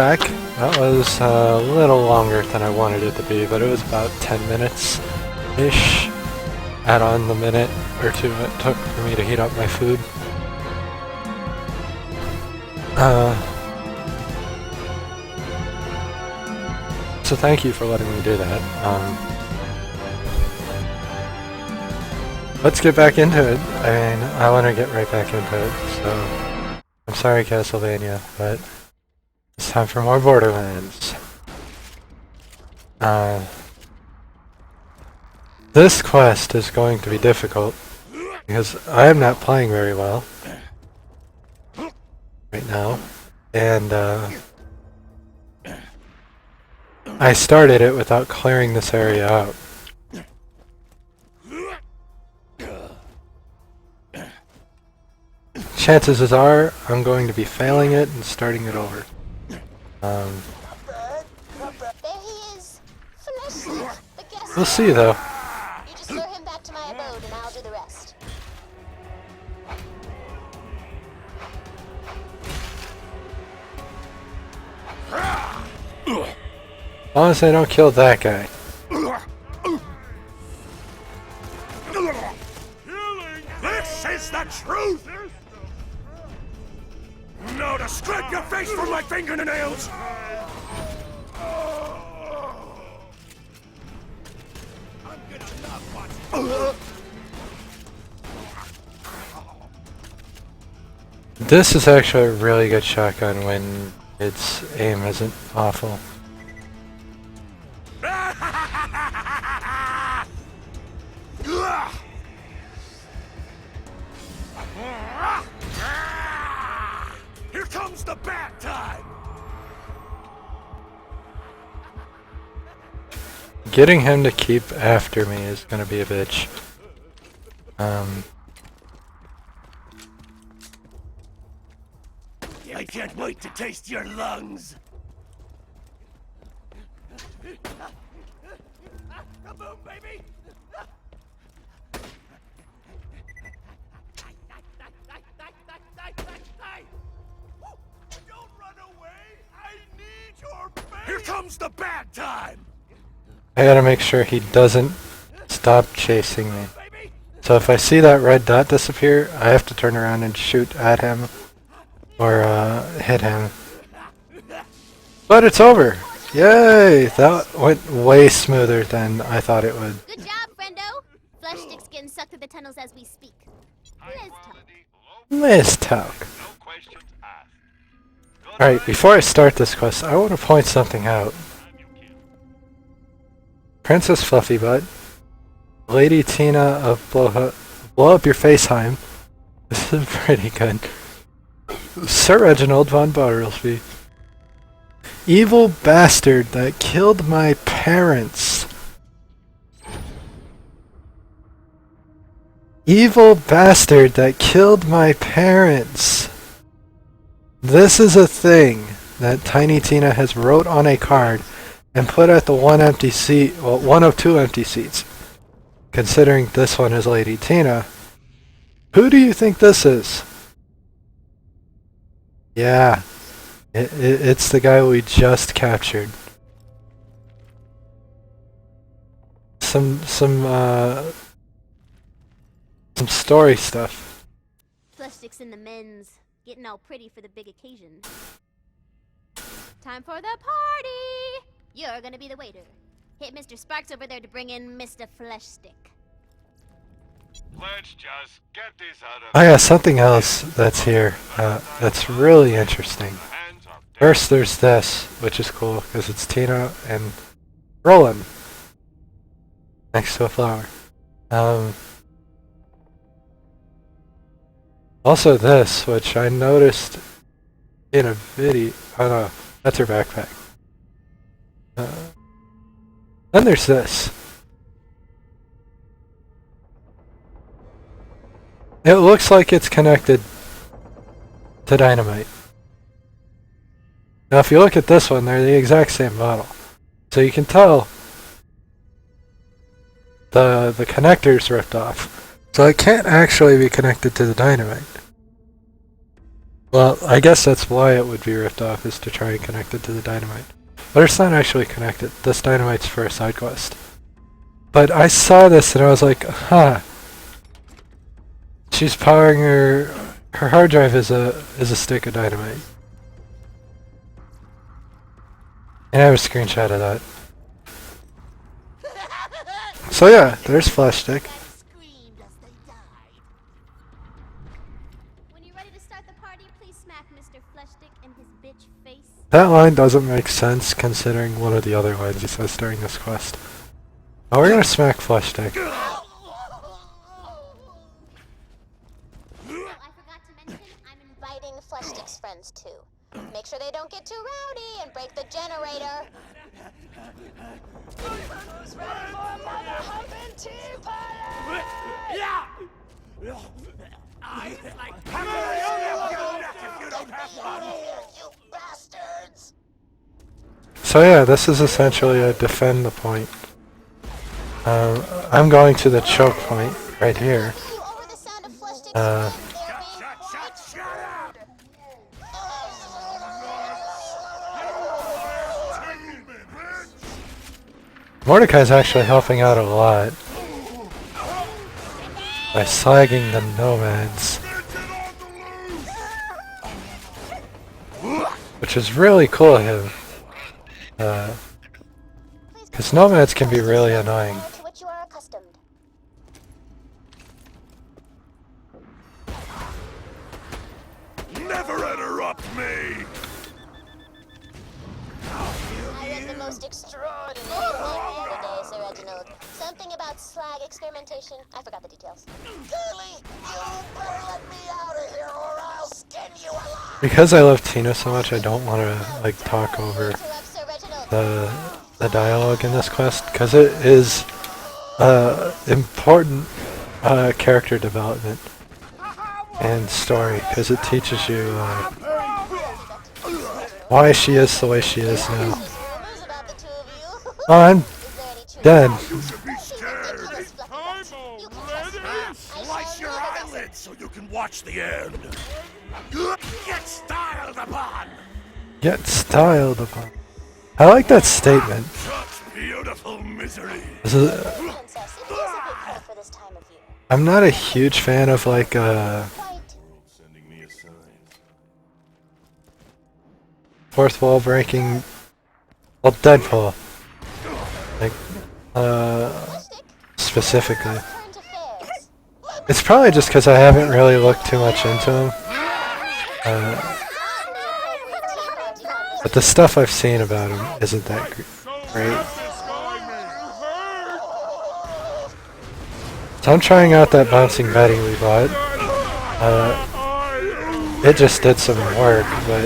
Back. That was a little longer than I wanted it to be, but it was about 10 minutes-ish. Add on the minute or two it took for me to heat up my food. So thank you for letting me do that. Let's get back into it. I mean, I want to get right back into it, so... I'm sorry, Castlevania, but... It's time for more Borderlands. This quest is going to be difficult, because I am not playing very well right now, and I started it without clearing this area out. Chances are I'm going to be failing it and starting it over. There he is. We'll see though. You just lure him back to my abode and I'll do the rest. As long as I don't kill that guy. This is the truth! No, to scrape your face from my fingernails! This is actually a really good shotgun when its aim isn't awful. Here comes the bad time! Getting him to keep after me is gonna be a bitch. I can't wait to taste your lungs! Kaboom, baby! Don't run away! I need your face! Here comes the bad time! I gotta make sure he doesn't stop chasing me. So if I see that red dot disappear, I have to turn around and shoot at him. Or hit him. But it's over! Yay! That went way smoother than I thought it would. Good job, friendo. Flesh stick's getting sucked through the tunnels as we speak. Let's talk. Alright, before I start this quest, I want to point something out. Princess Fluffy Butt, Lady Tina of Blow Up Your Faceheim. This is pretty good. Sir Reginald von Bartlesby. Evil bastard that killed my parents. Evil bastard that killed my parents. This is a thing that Tiny Tina has wrote on a card and put at the one empty seat, well, one of two empty seats. Considering this one is Lady Tina. Who do you think this is? Yeah, it's the guy we just captured. Some story stuff. Flesh stick's in the men's, getting all pretty for the big occasion. Time for the party! You're gonna be the waiter. Hit Mr. Sparks over there to bring in Mr. Flesh Stick. Let's just get this out of Oh yeah, something else that's here that's really interesting. First there's this, which is cool because it's Tina and Roland next to a flower. Also this, which I noticed in a video. Oh no, that's her backpack. Then there's this. It looks like it's connected to dynamite. Now if you look at this one, they're the exact same model. So you can tell the connector's ripped off. So it can't actually be connected to the dynamite. Well, I guess that's why it would be ripped off, is to try and connect it to the dynamite. But it's not actually connected. This dynamite's for a side quest. But I saw this and I was like, huh. She's powering her hard drive is a stick of dynamite. And I have a screenshot of that. So yeah, there's Flash Stick. When you're ready to start the party, please smack Mr. Fleshstick in his bitch face. That line doesn't make sense considering one of the other lines he says during this quest. Oh, we're gonna smack Flash Stick. Oh, I forgot to mention, I'm inviting Fleshstick's friends too. Make sure they don't get too rowdy and break the generator. Who's ready for a mother humping tea party? Yeah! I like if you don't have one. You bastards! So yeah, this is essentially a defend the point. I'm going to the choke point right here. Over the sound of Fleshstick's friends, they're being quite Shut up! Mordecai's actually helping out a lot by slagging the nomads, which is really cool of him. Because nomads can be really annoying. to which you are accustomed. Never interrupt me! I read the most extraordinary thing the other day, Sir Reginald. Something about slag experimentation. I forgot the details. Curly, you better let me out of here or I'll skin you alive! Because I love Tina so much, I don't want to like talk over Interrupt Sir Reginald. the dialogue in this quest, because it is important character development and story, because it teaches you why she is the way she is now. Rumors about the two of you. Oh, I'm Is there any truth? dead. You should be scared! You can trust me. I Slice shall your never listen. eyelids so you can watch the end. Get styled upon! Get styled upon. I like that statement. Such beautiful misery. This is, Princess, it is a bit cold for this time of year. I'm not a huge fan of like Quite. Sending me a sign. fourth wall breaking. Well, Deadpool. Like, Fleshstick, specifically. current affairs. It's probably just because I haven't really looked too much into him. But the stuff I've seen about him isn't that great. So I'm trying out that bouncing Betty we bought. It just did some work, but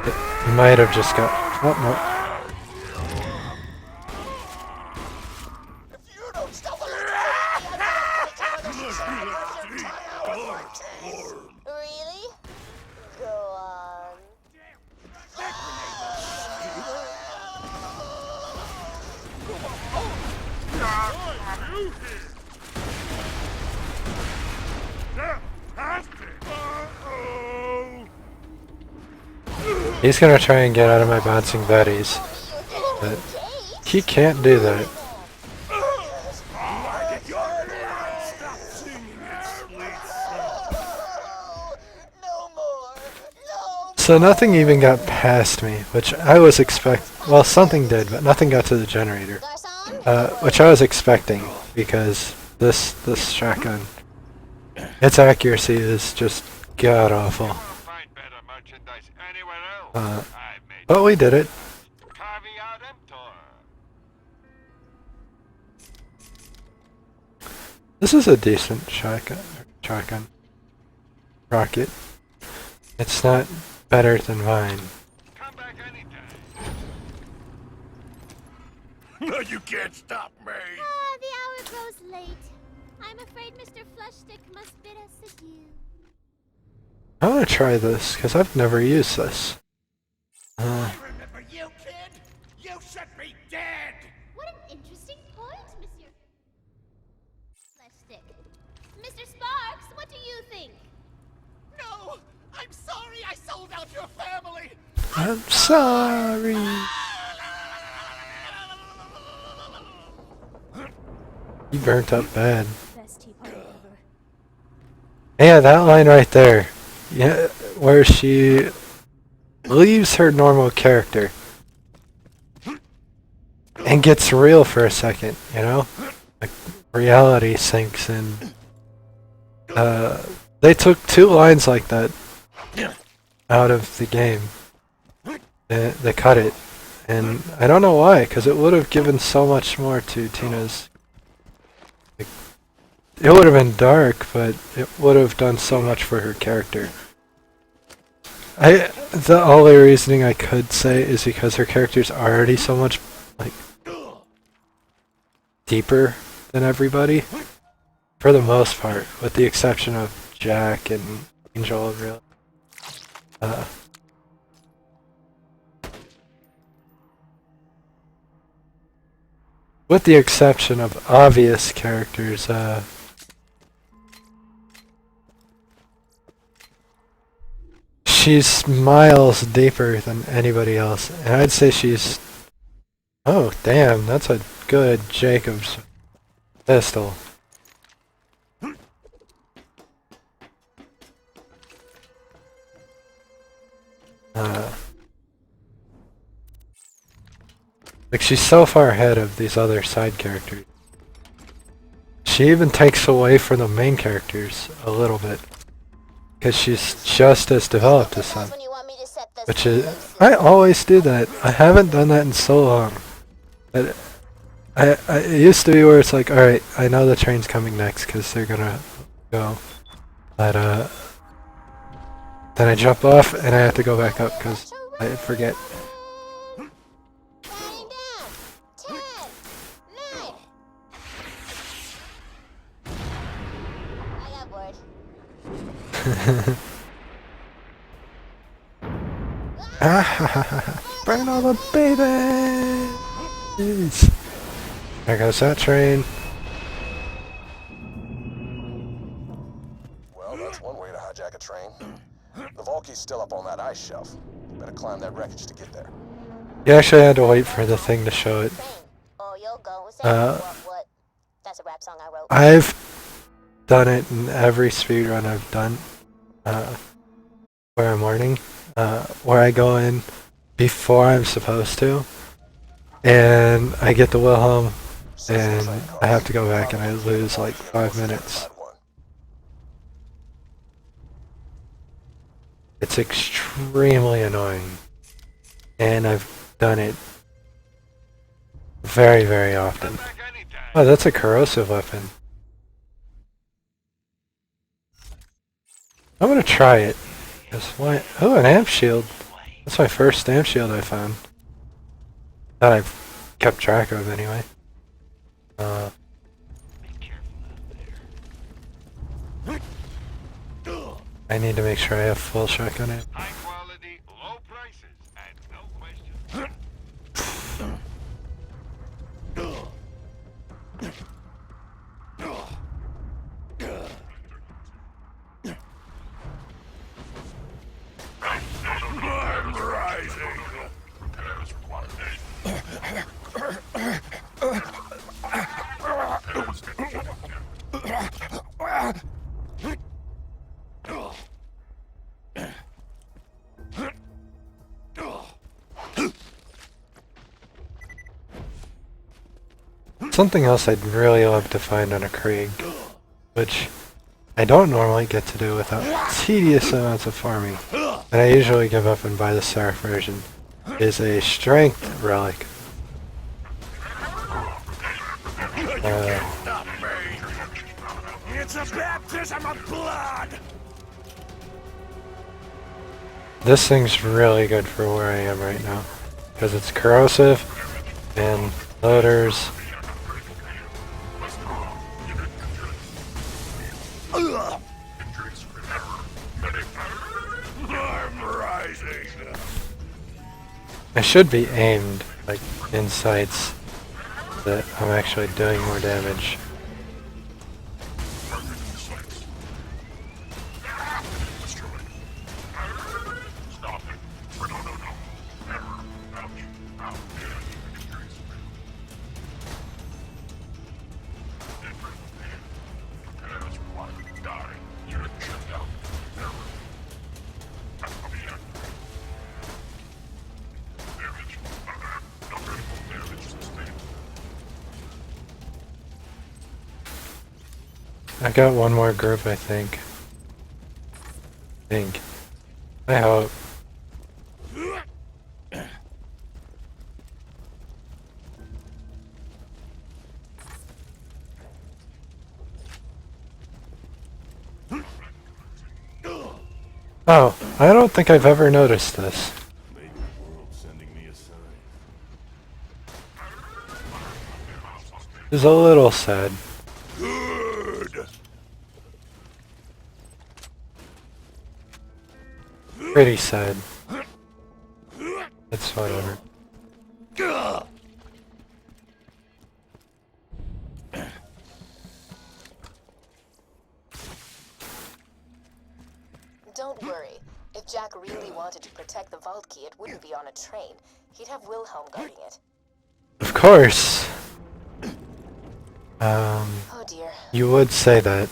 it might have just got... Oh, no. If you don't stop Really? Go on. He's gonna try and get out of my bouncing Betties, but he can't do that. Stop singing it, sweet No more. No. So nothing even got past me, which I was well, something did, but nothing got to the generator. Garcon? Which I was expecting, because this shotgun, its accuracy is just god awful. Find better merchandise anywhere else. I made But we did it. caviar emptor. This is a decent shotgun. Rocket. It's not better than mine. Come back anytime. son. You can't stop me. The hour grows late. I'm afraid Mr. Fleshstick must bid us adieu. I want to try this, because I've never used this. I remember you, kid. You should be dead. What an interesting point, Monsieur Fleshstick. Mr. Sparks, what do you think? No, I sold out your family! I'm sorry. You burnt up bad. Best tea party ever. Yeah, that line right there. Yeah, where she leaves her normal character and gets real for a second, you know? Like, reality sinks in. They took 2 lines like that out of the game. They cut it. And I don't know why, because it would have given so much more to Tina's. Like, it would have been dark, but it would have done so much for her character. The only reasoning I could say is because her character's already so much, like, deeper than everybody. For the most part, with the exception of Jack and Angel, really. With the exception of obvious characters, she's miles deeper than anybody else. And I'd say she's... Oh, damn, that's a good Jacob's pistol. Like, she's so far ahead of these other side characters. She even takes away from the main characters a little bit. Because she's just as developed as them. Which is... I always do that. I haven't done that in so long. But it used to be where it's like, alright, I know the train's coming next because they're gonna go. But, then I jump off and I have to go back up because I forget. Burn all the babies! There goes that train. Well, that's one way to hijack a train. The Volky's still up on that ice shelf. You better climb that wreckage to get there. You actually had to wait for the thing to show it. That's a rap song I wrote. I've done it in every speedrun I've done. Where I'm learning. Where I go in before I'm supposed to. And I get the Wilhelm. And I have to go back and I lose like 5 minutes. It's extremely annoying. And I've done it very, very often. Oh, that's a corrosive weapon. I'm gonna try it. Why? Oh, an amp shield. That's my first amp shield I found. That I've kept track of anyway. I need to make sure I have full shotgun ammo. High quality, low prices, and no question. I'm rising! Repairs required. Something else I'd really love to find on a Krieg, which I don't normally get to do without tedious amounts of farming, and I usually give up and buy the Seraph version, is a strength relic. Stop me! It's a baptism of blood! This thing's really good for where I am right now, because it's corrosive, and loaders. I'm rising! I should be aimed, like, in sights that I'm actually doing more damage. I got one more group, I think. I hope. Oh, I don't think I've ever noticed this. Maybe the world's sending me a sign. It's a little sad. Good. Pretty sad. It's whatever. Don't worry. If Jack really wanted to protect the vault key, it wouldn't be on a train. He'd have Wilhelm guarding it. Of course. Oh dear. You would say that.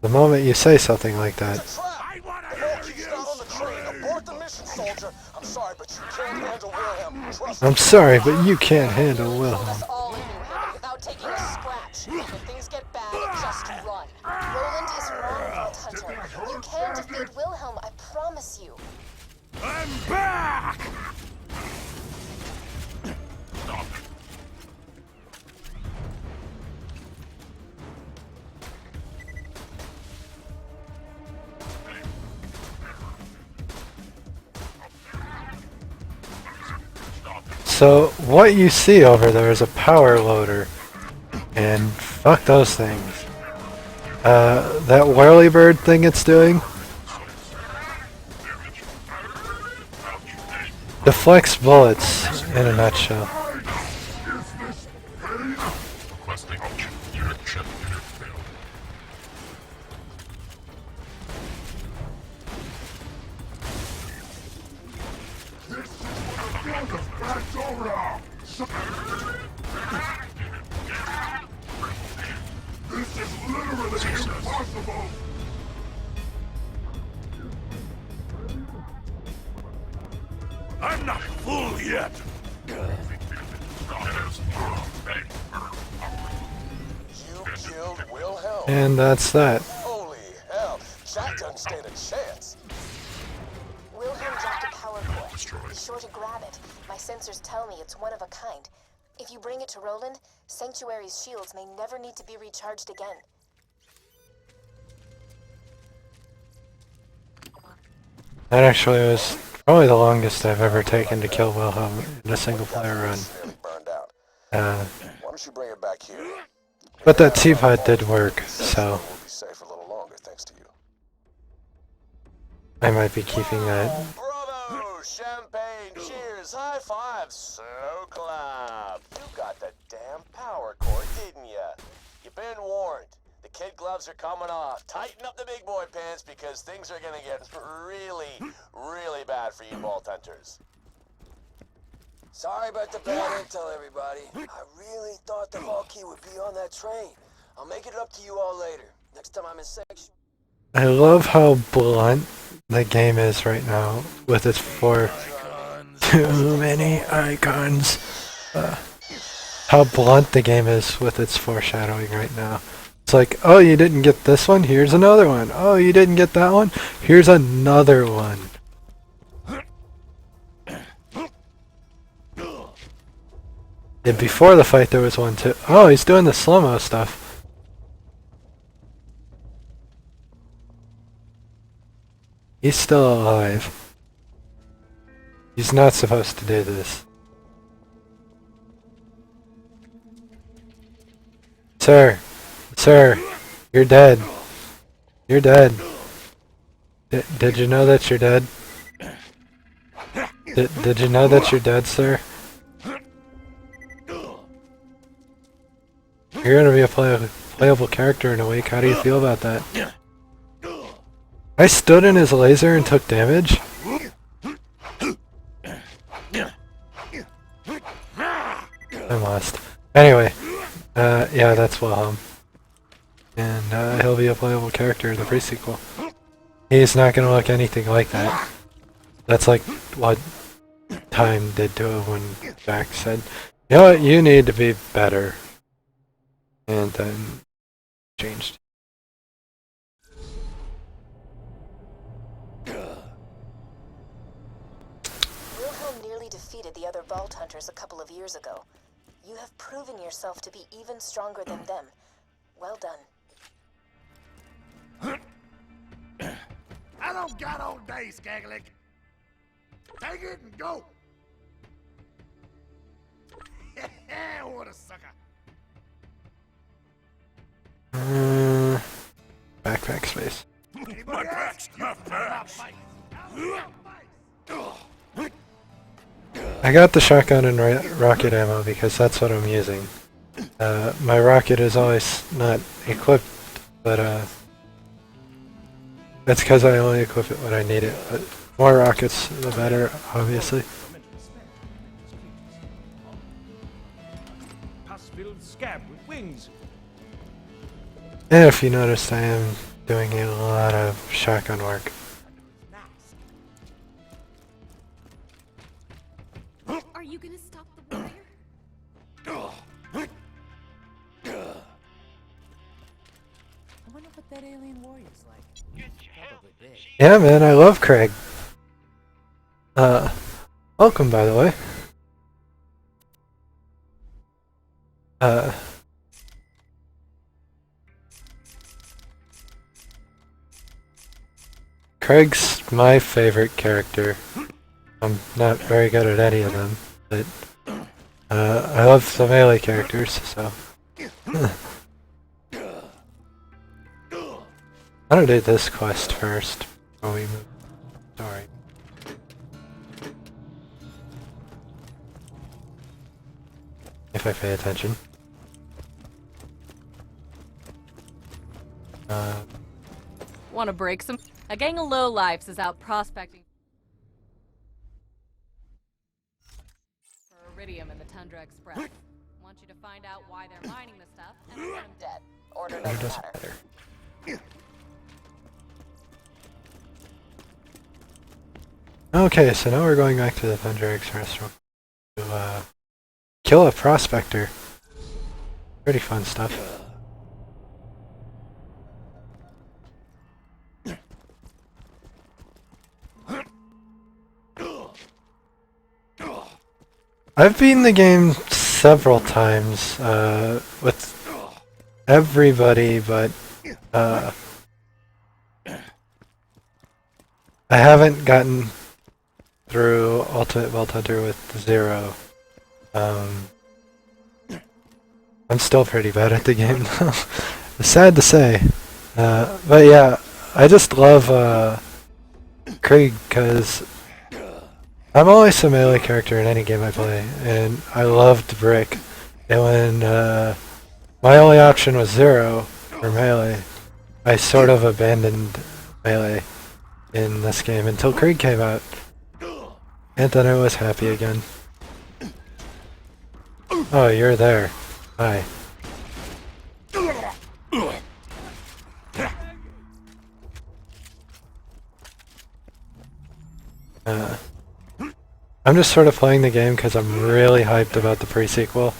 The moment you say something like that. It's a trap! I want The to hear Vulkey's you. not on the train. Abort the mission, soldier. I'm sorry, but you can't handle Wilhelm. Trust I'm me. sorry, but you can't handle Killed Wilhelm. us all in New Haven without taking a scratch. If things get bad, just run. Roland is wrong, Vault Hunter. You can defeat Wilhelm, I promise you. I'm back. So, what you see over there is a power loader. And fuck those things. That whirlybird thing it's doing deflects bullets in a nutshell. This is literally impossible. I'm not full yet. You killed Wilhelm. And that's that. Holy hell. Jack doesn't stand a chance. Wilhelm dropped a power core. Be sure to grab it. My sensors tell me it's one of a kind. If you bring it to Roland, Sanctuary's shields may never need to be recharged again. That actually was probably the longest I've ever taken to kill Wilhelm in a single player run. Nearly burned out. Uh, Why don't you bring it back here? but that teapot did work, so We'll be safe a little longer thanks to you. I might be keeping that. Bravo! Champagne, cheers, high five, slow clap. You got the damn power cord, didn't ya? You've been warned. The kid gloves are coming off. Tighten up the big boy pants because things are gonna get really, really bad for you Vault Hunters. Sorry about the bad intel, everybody. I really thought the vault key would be on that train. I'll make it up to you all later. Next time I'm in section. I love how blunt the game is right now with its too many icons. How blunt the game is with its foreshadowing right now. It's like, oh, you didn't get this one? Here's another one. Oh, you didn't get that one? Here's another one. And before the fight there was one too. Oh, he's doing the slow-mo stuff. He's still alive. He's not supposed to do this. Sir, you're dead. You're dead. Did you know that you're dead? Did you know that you're dead, sir? You're gonna be a playable character in a week. How do you feel about that? I stood in his laser and took damage? I must. Anyway, yeah, that's Wilhelm. And he'll be a playable character in the pre-sequel. He's not gonna look anything like that. That's like what Time did to him when Jack said, you know what, you need to be better. And then changed. Colonel nearly defeated the other Vault Hunters a couple of years ago. You have proven yourself to be even stronger than them. Well done. I don't got all day, Skaglik. Take it and go. What a sucker. Backpack space. My back's I got the shotgun and rocket ammo because that's what I'm using. My rocket is always not equipped, but that's because I only equip it when I need it. But more rockets, the better, obviously. Pus-filled scab with wings. And if you noticed, I am doing a lot of shotgun work. Are you gonna stop the warrior? I wonder what that alien warrior's like. Probably big. Yeah, man, I love Craig. Welcome, by the way. Craig's my favorite character. I'm not very good at any of them, but I love the melee characters, so. I'm gonna do this quest first before we move. Sorry. If I pay attention. Want to break some? A gang of lowlifes is out prospecting for iridium in the Tundra Express. Want you to find out why they're mining the stuff and put them Dead. Order It doesn't doesn't matter. matter. Okay, so now we're going back to the Thunder Express to kill a prospector. Pretty fun stuff. I've beaten the game several times with everybody, but I haven't gotten through Ultimate Vault Hunter with Zero. I'm still pretty bad at the game though. It's sad to say. But yeah, I just love Krieg because I'm always a melee character in any game I play, and I loved Brick. And when my only option was Zero for melee, I sort of abandoned melee in this game until Krieg came out. And then I was happy again. Oh, you're there. Hi. I'm just sort of playing the game because I'm really hyped about the pre-sequel.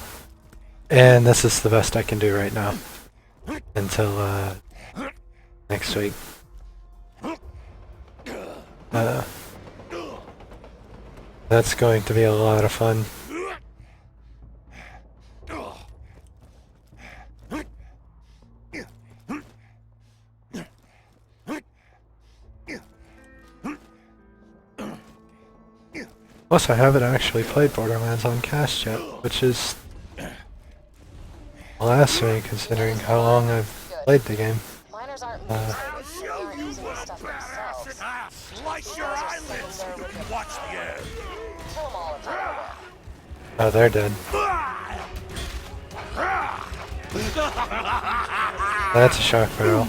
And this is the best I can do right now. Until next week. That's going to be a lot of fun. Plus, I haven't actually played Borderlands on cast yet, which is blasphemy considering how long I've played the game. Miners aren't Show you using the little stuff badass, themselves. and I'll slice your eyelids and watch the end. Kill them all and take them away. Oh, they're dead. That's a shock barrel.